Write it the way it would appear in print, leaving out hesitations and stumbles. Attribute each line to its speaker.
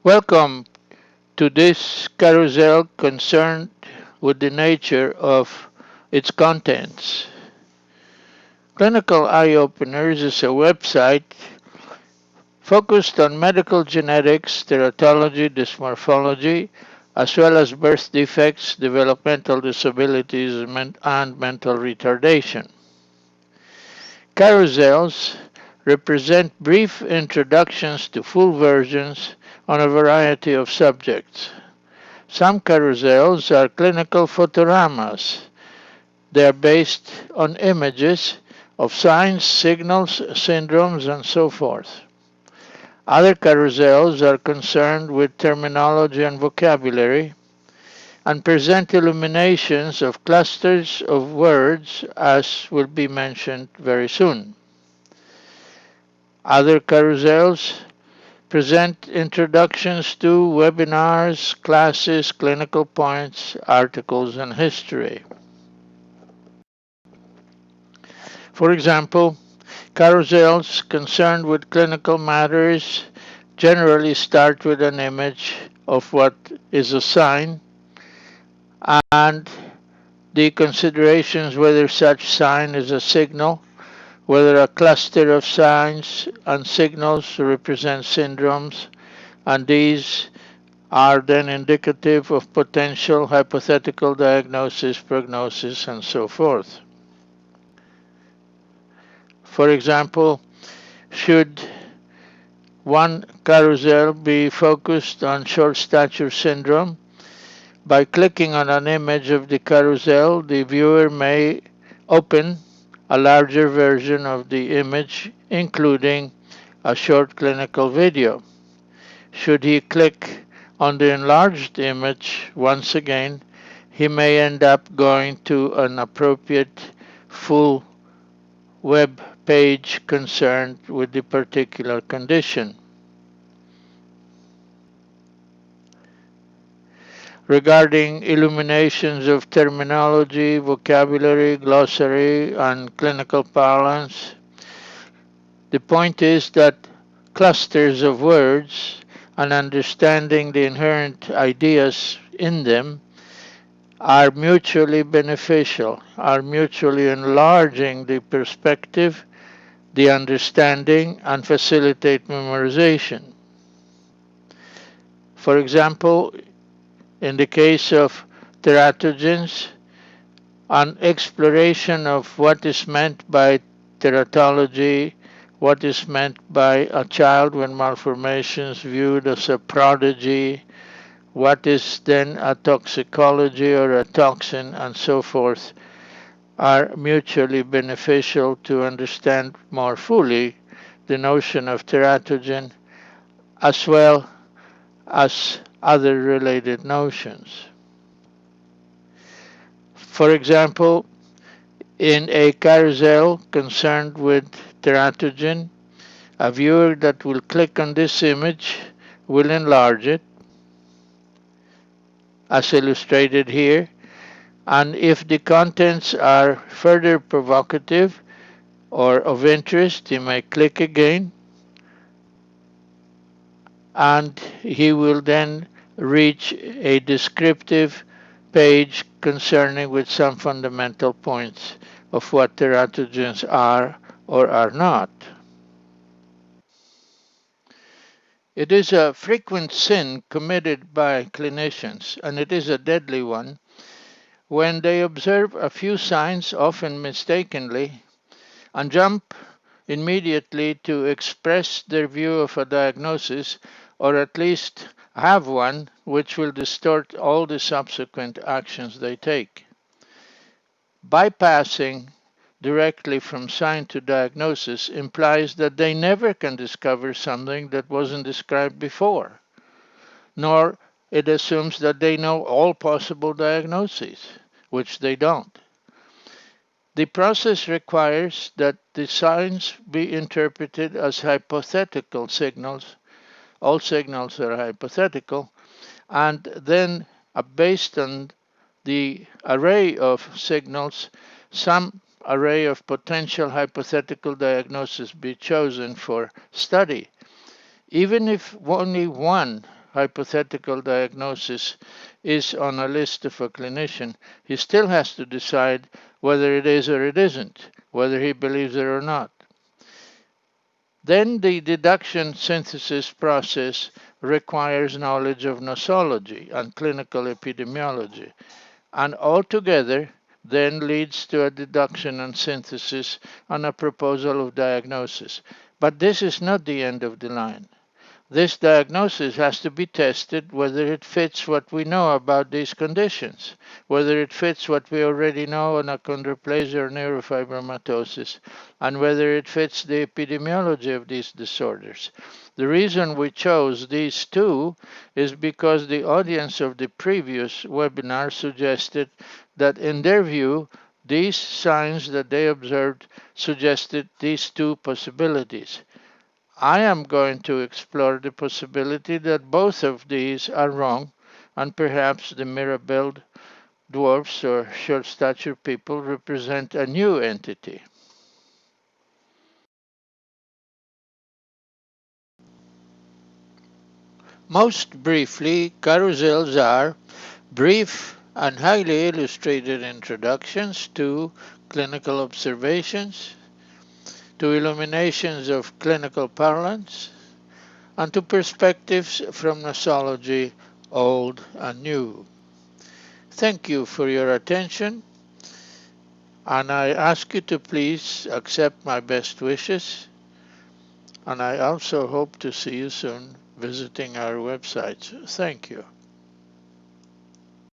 Speaker 1: Welcome to this carousel concerned with the nature of its contents. Clinical Eye Openers is a website focused on medical genetics, teratology, dysmorphology, as well as birth defects, developmental disabilities, and mental retardation. Carousels represent brief introductions to full versions on a variety of subjects. Some carousels are clinical photoramas. They are based on images of signs, signals, syndromes, and so forth. Other carousels are concerned with terminology and vocabulary and present illuminations of clusters of words, as will be mentioned very soon. Other carousels present introductions to webinars, classes, clinical points, articles, and history. For example, carousels concerned with clinical matters generally start with an image of what is a sign and the considerations whether such sign is a signal, whether a cluster of signs and signals represent syndromes, and these are then indicative of potential hypothetical diagnosis, prognosis, and so forth. For example, should one carousel be focused on short stature syndrome? By clicking on an image of the carousel, the viewer may open a larger version of the image, including a short clinical video. Should he click on the enlarged image once again, he may end up going to an appropriate full web page concerned with the particular condition. Regarding illuminations of terminology, vocabulary, glossary, and clinical parlance, the point is that clusters of words and understanding the inherent ideas in them are mutually beneficial, are mutually enlarging the perspective, the understanding, and facilitate memorization. For example, in the case of teratogens, an exploration of what is meant by teratology, what is meant by a child with malformations viewed as a prodigy, what is then a toxicology or a toxin, and so forth, are mutually beneficial to understand more fully the notion of teratogen as well as other related notions. For example, in a carousel concerned with teratogen, a viewer that will click on this image will enlarge it, as illustrated here, and if the contents are further provocative or of interest, he may click again, and he will then reach a descriptive page concerning with some fundamental points of what teratogens are or are not. It is a frequent sin committed by clinicians, and it is a deadly one, when they observe a few signs, often mistakenly, and jump immediately to express their view of a diagnosis, or at least have one which will distort all the subsequent actions they take. Bypassing directly from sign to diagnosis implies that they never can discover something that wasn't described before, nor it assumes that they know all possible diagnoses, which they don't. The process requires that the signs be interpreted as hypothetical signals. All signals are hypothetical, and then based on the array of signals, some array of potential hypothetical diagnoses be chosen for study. Even if only one hypothetical diagnosis is on a list of a clinician, he still has to decide whether it is or it isn't, whether he believes it or not. Then the deduction synthesis process requires knowledge of nosology and clinical epidemiology, and altogether then leads to a deduction and synthesis and a proposal of diagnosis. But this is not the end of the line. This diagnosis has to be tested whether it fits what we know about these conditions, whether it fits what we already know on achondroplasia or neurofibromatosis, and whether it fits the epidemiology of these disorders. The reason we chose these two is because the audience of the previous webinar suggested that in their view, these signs that they observed suggested these two possibilities. I am going to explore the possibility that both of these are wrong, and perhaps the mirror-billed dwarfs or short-stature people represent a new entity. Most briefly, carousels are brief and highly illustrated introductions to clinical observations, to illuminations of clinical parlance, and to perspectives from nosology, old and new. Thank you for your attention, and I ask you to please accept my best wishes, and I also hope to see you soon visiting our website. Thank you.